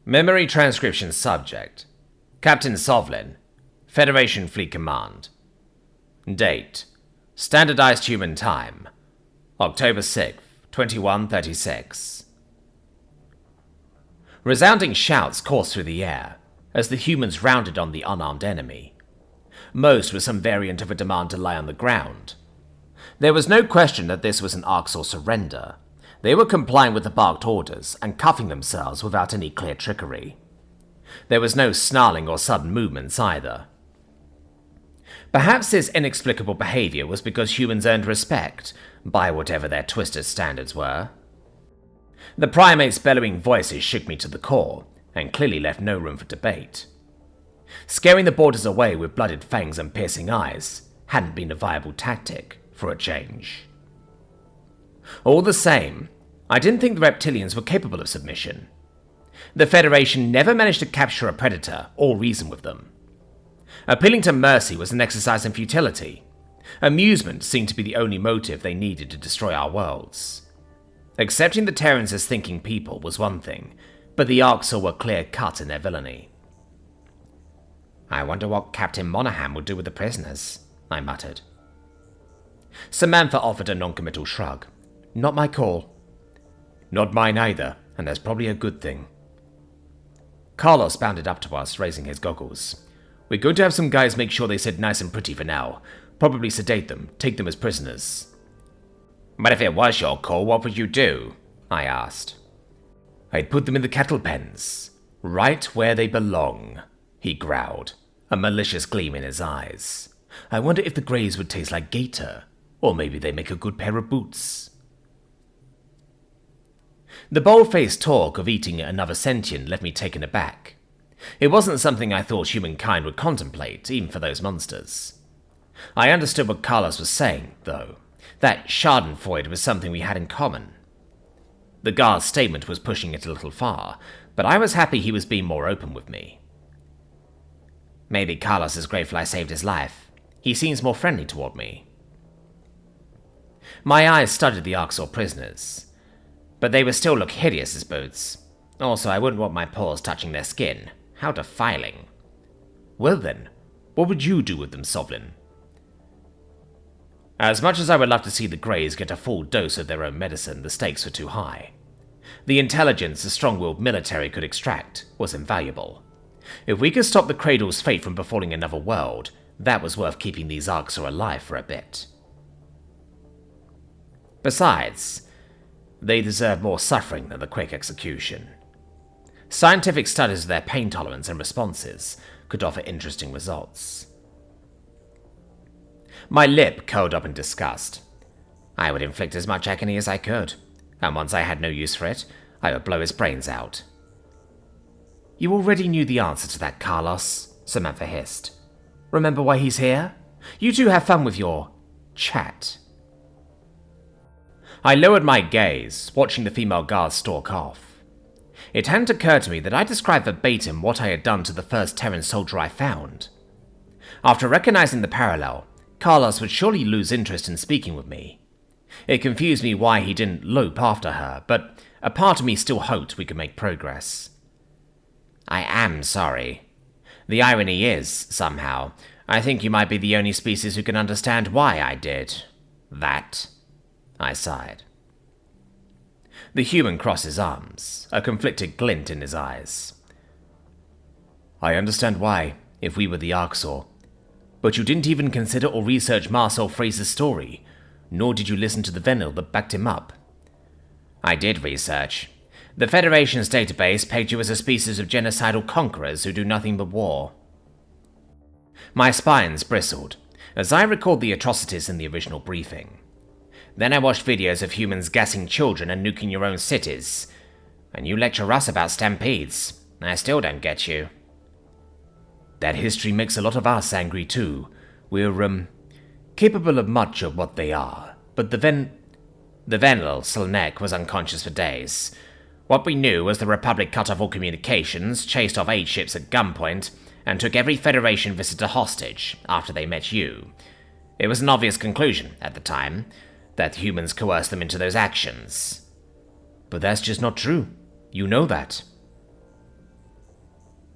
Memory transcription subject. Captain Sovlin, Federation Fleet Command. Date. Standardized Human Time. October 6th, 2136. Resounding shouts coursed through the air as the humans rounded on the unarmed enemy. Most were some variant of a demand to lie on the ground. There was no question that this was an Arxor surrender. They were complying with the barked orders and cuffing themselves without any clear trickery. There was no snarling or sudden movements either. Perhaps this inexplicable behavior was because humans earned respect, by whatever their twisted standards were. The primates' bellowing voices shook me to the core, and clearly left no room for debate. Scaring the boarders away with blooded fangs and piercing eyes hadn't been a viable tactic, for a change. All the same, I didn't think the reptilians were capable of submission. The Federation never managed to capture a predator or reason with them. Appealing to mercy was an exercise in futility. Amusement seemed to be the only motive they needed to destroy our worlds. Accepting the Terrans as thinking people was one thing, but the Arxor were clear-cut in their villainy. "I wonder what Captain Monaghan will do with the prisoners," I muttered. Samantha offered a non-committal shrug. "Not my call." "Not mine either, and that's probably a good thing." Carlos bounded up to us, raising his goggles. "We're going to have some guys make sure they sit nice and pretty for now. Probably sedate them, take them as prisoners." "But if it was your call, what would you do?" I asked. "I'd put them in the cattle pens, right where they belong," he growled, a malicious gleam in his eyes. "I wonder if the greys would taste like gator, or maybe they make a good pair of boots." The bold-faced talk of eating another sentient left me taken aback. It wasn't something I thought humankind would contemplate, even for those monsters. I understood what Carlos was saying, though. That schadenfreude was something we had in common. The guard's statement was pushing it a little far, but I was happy he was being more open with me. "Maybe Carlos is grateful I saved his life. He seems more friendly toward me." My eyes studied the Arxor prisoners, but they would still look hideous as boots. Also, I wouldn't want my paws touching their skin. How defiling. "Well then, what would you do with them, Sovlin?" As much as I would love to see the Greys get a full dose of their own medicine, the stakes were too high. The intelligence the strong-willed military could extract was invaluable. If we could stop the Cradle's fate from befalling another world, that was worth keeping these Arxor alive for a bit. Besides, they deserve more suffering than the quick execution. Scientific studies of their pain tolerance and responses could offer interesting results. My lip curled up in disgust. I would inflict as much agony as I could, and once I had no use for it, I would blow his brains out. "You already knew the answer to that, Carlos," Samantha hissed. "Remember why he's here? You two have fun with your chat." I lowered my gaze, watching the female guard stalk off. It hadn't occurred to me that I described verbatim what I had done to the first Terran soldier I found. After recognizing the parallel, Carlos would surely lose interest in speaking with me. It confused me why he didn't lope after her, but a part of me still hoped we could make progress. "I am sorry. The irony is, somehow, I think you might be the only species who can understand why I did that." I sighed. The human crossed his arms, a conflicted glint in his eyes. "I understand why, if we were the Arxor. But you didn't even consider or research Marcel Fraser's story, nor did you listen to the Venil that backed him up." "I did research. The Federation's database pegged you as a species of genocidal conquerors who do nothing but war." My spines bristled, as I recalled the atrocities in the original briefing. Then I watched videos of humans gassing children and nuking your own cities. And you lecture us about stampedes. I still don't get you. "That history makes a lot of us angry too. We're, capable of much of what they are, but the Venel Selnek was unconscious for days. What we knew was the Republic cut off all communications, chased off 8 ships at gunpoint, and took every Federation visitor hostage after they met you. It was an obvious conclusion, at the time, that humans coerced them into those actions." "But that's just not true. You know that."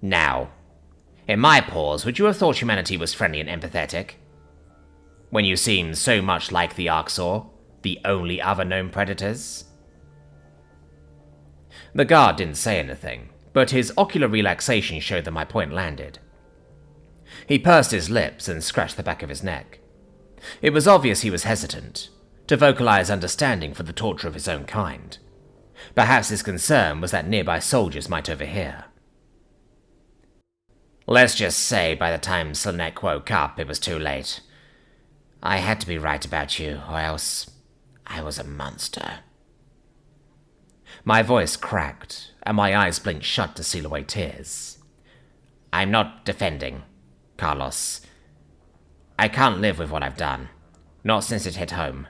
Now, in my pause, would you have thought humanity was friendly and empathetic? When you seem so much like the Arxor, the only other known predators? The guard didn't say anything, but his ocular relaxation showed that my point landed. He pursed his lips and scratched the back of his neck. It was obvious he was hesitant, to vocalize understanding for the torture of his own kind. Perhaps his concern was that nearby soldiers might overhear. Let's just say by the time Slanek woke up, it was too late. I had to be right about you, or else I was a monster. My voice cracked, and my eyes blinked shut to seal away tears. I'm not defending, Carlos. I can't live with what I've done. Not since it hit home.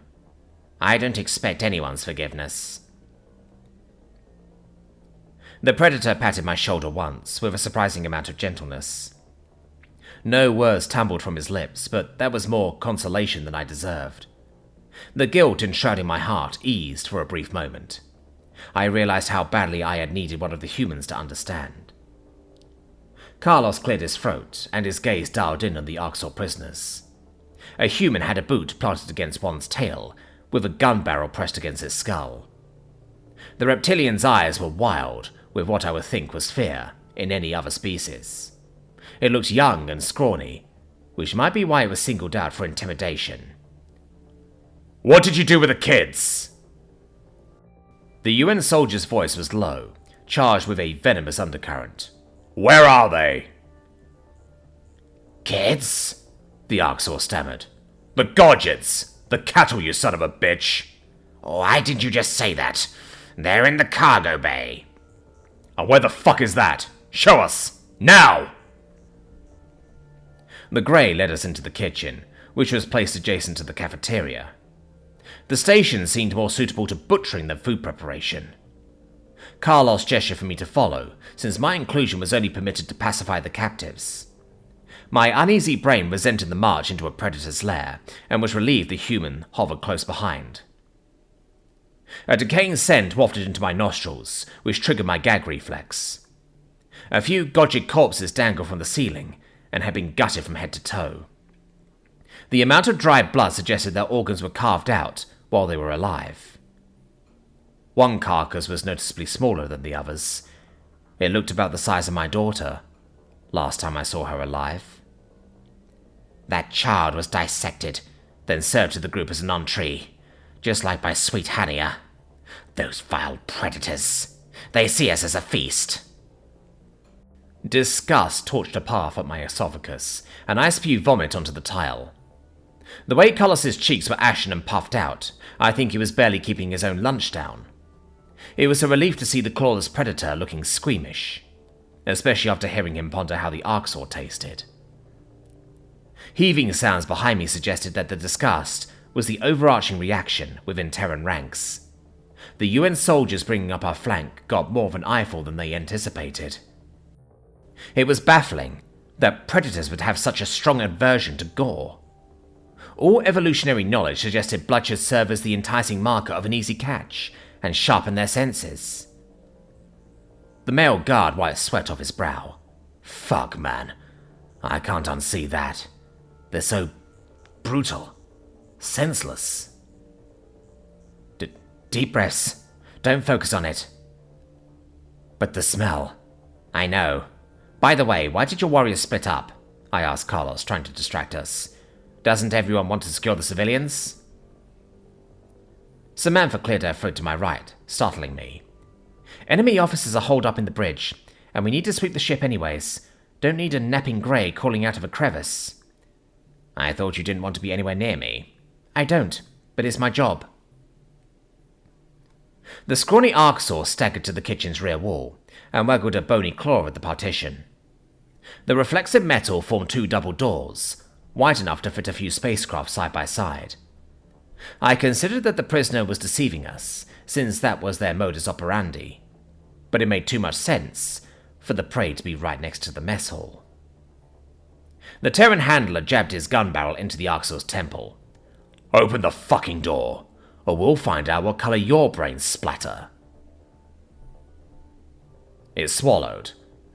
I don't expect anyone's forgiveness. The predator patted my shoulder once, with a surprising amount of gentleness. No words tumbled from his lips, but that was more consolation than I deserved. The guilt enshrouding my heart eased for a brief moment. I realized how badly I had needed one of the humans to understand. Carlos cleared his throat, and his gaze dialed in on the Arxor prisoners. A human had a boot planted against one's tail, with a gun barrel pressed against his skull. The reptilian's eyes were wild, with what I would think was fear in any other species. It looked young and scrawny, which might be why it was singled out for intimidation. What did you do with the kids? The UN soldier's voice was low, charged with a venomous undercurrent. Where are they? Kids? The Arxor stammered. The Godgets! The cattle, you son of a bitch! Why didn't you just say that? They're in the cargo bay. And where the fuck is that? Show us! Now! The Grey led us into the kitchen, which was placed adjacent to the cafeteria. The station seemed more suitable to butchering than food preparation. Carlos gestured for me to follow, since my inclusion was only permitted to pacify the captives. My uneasy brain resented the march into a predator's lair, and was relieved the human hovered close behind. A decaying scent wafted into my nostrils, which triggered my gag reflex. A few Godget corpses dangled from the ceiling, and had been gutted from head to toe. The amount of dried blood suggested their organs were carved out while they were alive. One carcass was noticeably smaller than the others. It looked about the size of my daughter, last time I saw her alive. That child was dissected, then served to the group as an entree, just like my sweet Hania. Those vile predators. They see us as a feast. Disgust torched a path up my esophagus, and I spewed vomit onto the tile. The way Carlos's cheeks were ashen and puffed out, I think he was barely keeping his own lunch down. It was a relief to see the clawless predator looking squeamish, especially after hearing him ponder how the Arxor tasted. Heaving sounds behind me suggested that the disgust was the overarching reaction within Terran ranks. The UN soldiers bringing up our flank got more of an eyeful than they anticipated. It was baffling that predators would have such a strong aversion to gore. All evolutionary knowledge suggested blood should serve as the enticing marker of an easy catch and sharpen their senses. The male guard wiped sweat off his brow. Fuck, man. I can't unsee that. They're so brutal. Senseless. Deep breaths. Don't focus on it. But the smell. I know. By the way, why did your warriors split up? I asked Carlos, trying to distract us. Doesn't everyone want to secure the civilians? Samantha cleared her throat to my right, startling me. Enemy officers are holed up in the bridge, and we need to sweep the ship anyways. Don't need a napping Grey crawling out of a crevice. I thought you didn't want to be anywhere near me. I don't, but it's my job. The scrawny Arxor staggered to the kitchen's rear wall, and waggled a bony claw at the partition. The reflexive metal formed two double doors, wide enough to fit a few spacecraft side by side. I considered that the prisoner was deceiving us, since that was their modus operandi, but it made too much sense for the prey to be right next to the mess hall. The Terran handler jabbed his gun barrel into the Arxor's temple. Open the fucking door, or we'll find out what color your brains splatter. It swallowed,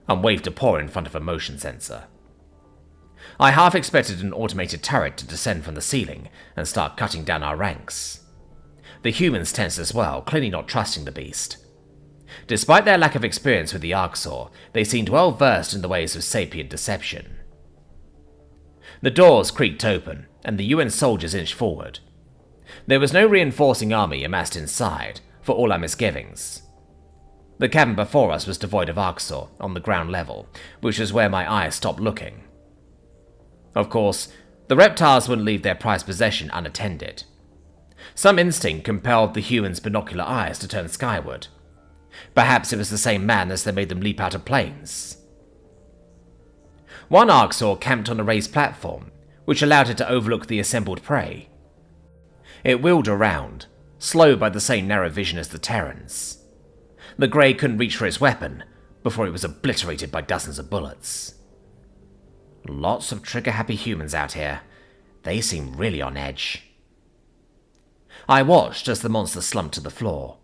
and waved a paw in front of a motion sensor. I half expected an automated turret to descend from the ceiling and start cutting down our ranks. The humans tensed as well, clearly not trusting the beast. Despite their lack of experience with the Arxor, they seemed well versed in the ways of sapient deception. The doors creaked open, and the UN soldiers inched forward. There was no reinforcing army amassed inside, for all our misgivings. The cabin before us was devoid of Arxor, on the ground level, which was where my eyes stopped looking. Of course, the reptiles wouldn't leave their prized possession unattended. Some instinct compelled the humans' binocular eyes to turn skyward. Perhaps it was the same madness that made them leap out of planes. One Arxor camped on a raised platform, which allowed it to overlook the assembled prey. It wheeled around, slowed by the same narrow vision as the Terrans. The Grey couldn't reach for its weapon before it was obliterated by dozens of bullets. Lots of trigger-happy humans out here. They seem really on edge. I watched as the monster slumped to the floor.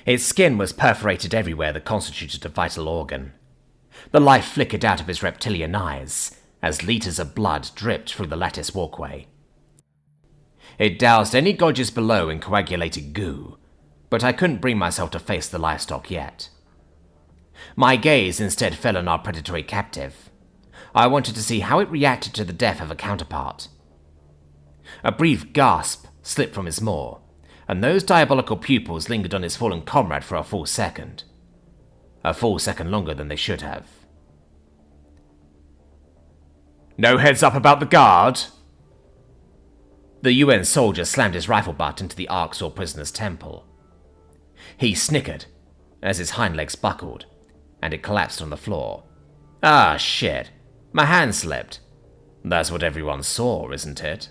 Its skin was perforated everywhere that constituted a vital organ. The life flickered out of his reptilian eyes as liters of blood dripped through the lattice walkway. It doused any Godges below in coagulated goo, but I couldn't bring myself to face the livestock yet. My gaze instead fell on our predatory captive. I wanted to see how it reacted to the death of a counterpart. A brief gasp slipped from his maw, and those diabolical pupils lingered on his fallen comrade for a full second. A full second longer than they should have. "No heads up about the guard?" The UN soldier slammed his rifle butt into the Arxor prisoner's temple. He snickered as his hind legs buckled, and it collapsed on the floor. Ah, shit. My hand slipped. That's what everyone saw, isn't it?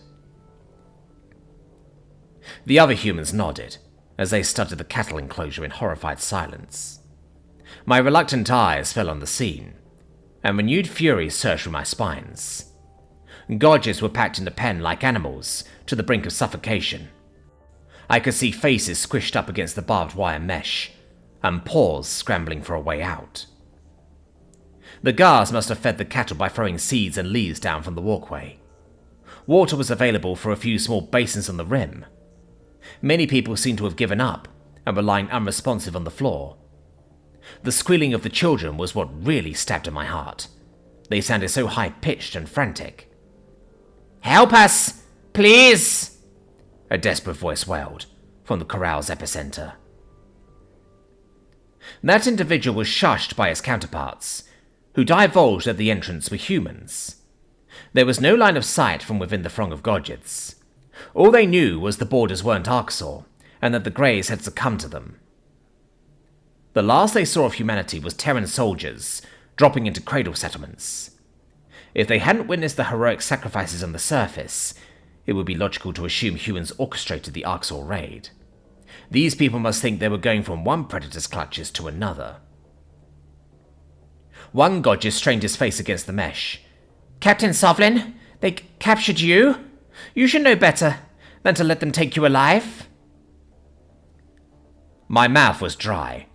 The other humans nodded, as they studied the cattle enclosure in horrified silence. My reluctant eyes fell on the scene, and renewed fury surged through my spines. Godges were packed in the pen like animals, to the brink of suffocation. I could see faces squished up against the barbed wire mesh, and paws scrambling for a way out. The guards must have fed the cattle by throwing seeds and leaves down from the walkway. Water was available for a few small basins on the rim. Many people seemed to have given up, and were lying unresponsive on the floor. The squealing of the children was what really stabbed at my heart. They sounded so high-pitched and frantic. "Help us! Please!" a desperate voice wailed from the corral's epicenter. That individual was shushed by his counterparts, who divulged that the entrants were humans. There was no line of sight from within the throng of Godgets. All they knew was the borders weren't Arxor, and that the Greys had succumbed to them. The last they saw of humanity was Terran soldiers dropping into cradle settlements. If they hadn't witnessed the heroic sacrifices on the surface, it would be logical to assume humans orchestrated the Arxor raid. These people must think they were going from one predator's clutches to another. One Godges strained his face against the mesh. "Captain Sovlin, they captured you? You should know better than to let them take you alive." My mouth was dry.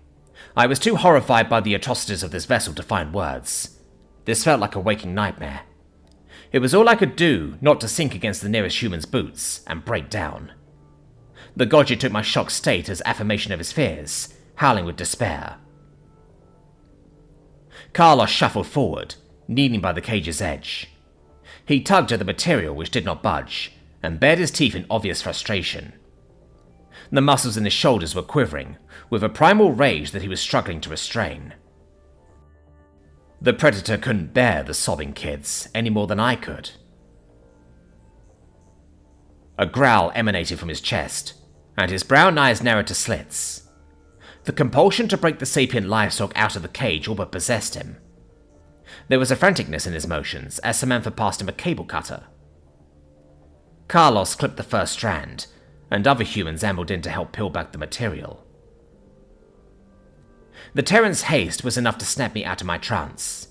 I was too horrified by the atrocities of this vessel to find words. This felt like a waking nightmare. It was all I could do not to sink against the nearest human's boots and break down. The Godget took my shocked state as affirmation of his fears, howling with despair. Carlos shuffled forward, kneeling by the cage's edge. He tugged at the material which did not budge, and bared his teeth in obvious frustration. The muscles in his shoulders were quivering, with a primal rage that he was struggling to restrain. The predator couldn't bear the sobbing kids any more than I could. A growl emanated from his chest, and his brown eyes narrowed to slits. The compulsion to break the sapient livestock out of the cage all but possessed him. There was a franticness in his motions as Samantha passed him a cable cutter. Carlos clipped the first strand, and other humans ambled in to help peel back the material. The Terran's haste was enough to snap me out of my trance.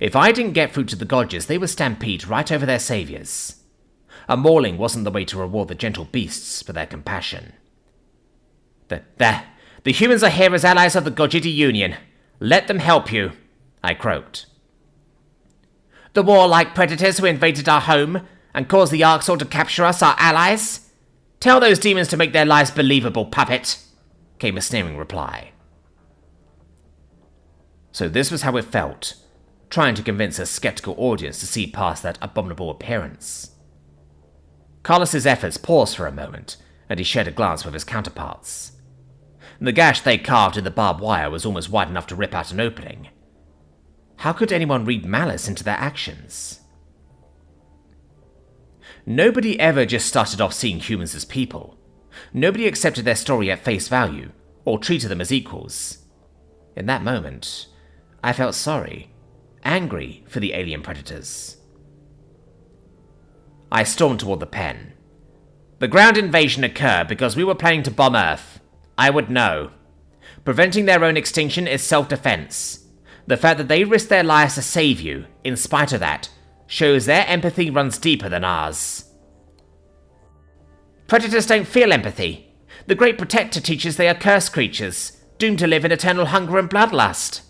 If I didn't get through to the Godges, they would stampede right over their saviors. A mauling wasn't the way to reward the gentle beasts for their compassion. The humans are here as allies of the Godgeti Union. Let them help you. I croaked. The warlike predators who invaded our home and caused the Arxor to capture us, our allies? Tell those demons to make their lies believable, puppet, came a sneering reply. So this was how it felt, trying to convince a skeptical audience to see past that abominable appearance. Carlos's efforts paused for a moment, and he shared a glance with his counterparts. The gash they carved in the barbed wire was almost wide enough to rip out an opening. How could anyone read malice into their actions? Nobody ever just started off seeing humans as people. Nobody accepted their story at face value, or treated them as equals. In that moment, I felt sorry, angry for the alien predators. I stormed toward the pen. The ground invasion occurred because we were planning to bomb Earth. I would know. Preventing their own extinction is self-defense. The fact that they risked their lives to save you, in spite of that, shows their empathy runs deeper than ours. Predators don't feel empathy. The Great Protector teaches they are cursed creatures, doomed to live in eternal hunger and bloodlust.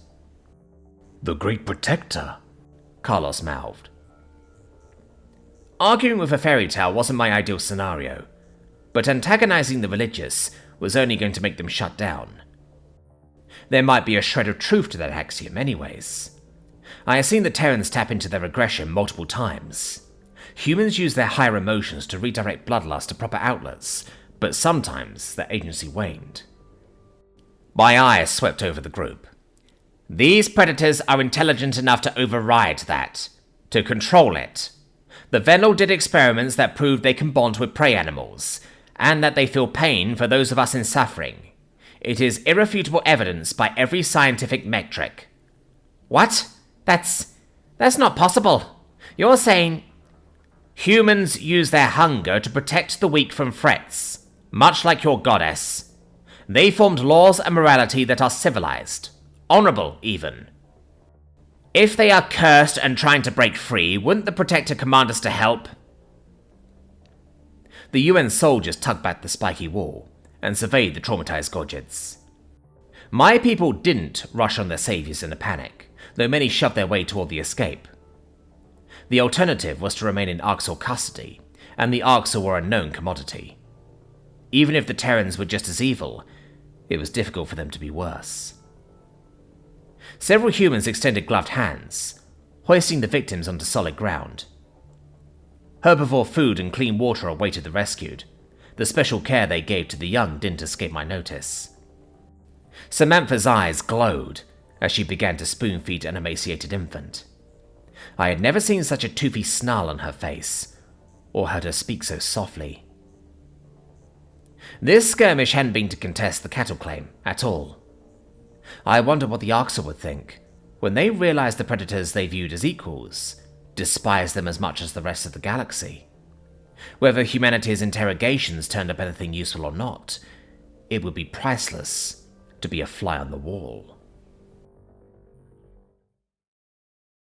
The Great Protector? Carlos mouthed. Arguing with a fairy tale wasn't my ideal scenario, but antagonizing the religious was only going to make them shut down. There might be a shred of truth to that axiom anyways. I have seen the Terrans tap into their aggression multiple times. Humans use their higher emotions to redirect bloodlust to proper outlets, but sometimes their agency waned. My eyes swept over the group. These predators are intelligent enough to override that, to control it. The Venal did experiments that proved they can bond with prey animals, and that they feel pain for those of us in suffering. It is irrefutable evidence by every scientific metric. What? That's not possible. You're saying... Humans use their hunger to protect the weak from threats, much like your goddess. They formed laws and morality that are civilized, honorable even. If they are cursed and trying to break free, wouldn't the Protector command us to help? The UN soldiers tugged back the spiky wall and surveyed the traumatized Gorgids. My people didn't rush on their saviors in a panic, though many shoved their way toward the escape. The alternative was to remain in Arxor custody, and the Arxor were a known commodity. Even if the Terrans were just as evil, it was difficult for them to be worse. Several humans extended gloved hands, hoisting the victims onto solid ground. Herbivore food and clean water awaited the rescued. The special care they gave to the young didn't escape my notice. Samantha's eyes glowed as she began to spoon-feed an emaciated infant. I had never seen such a toothy snarl on her face, or heard her speak so softly. This skirmish hadn't been to contest the cattle claim at all. I wondered what the Arxor would think when they realized the predators they viewed as equals despised them as much as the rest of the galaxy. Whether humanity's interrogations turned up anything useful or not, it would be priceless to be a fly on the wall.